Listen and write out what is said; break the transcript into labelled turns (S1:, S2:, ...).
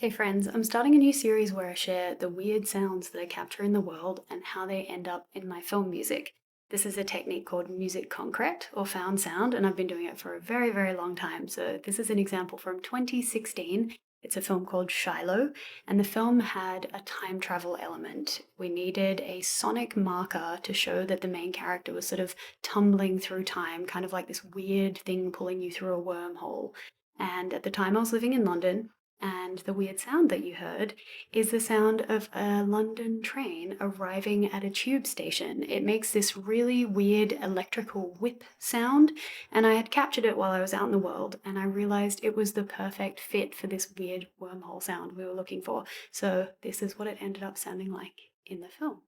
S1: Hey friends, I'm starting a new series where I share the weird sounds that I capture in the world and how they end up in my film music. This is a technique called music concrete or found sound, and I've been doing it for a very, very long time. So, this is an example from 2016. It's a film called Shiloh, and the film had a time travel element. We needed a sonic marker to show that the main character was sort of tumbling through time, kind of like this weird thing pulling you through a wormhole. And at the time, I was living in London, and the weird sound that you heard is the sound of a London train arriving at a tube station. It makes this really weird electrical whip sound, and I had captured it while I was out in the world, and I realized it was the perfect fit for this weird wormhole sound we were looking for. So, this is what it ended up sounding like in the film.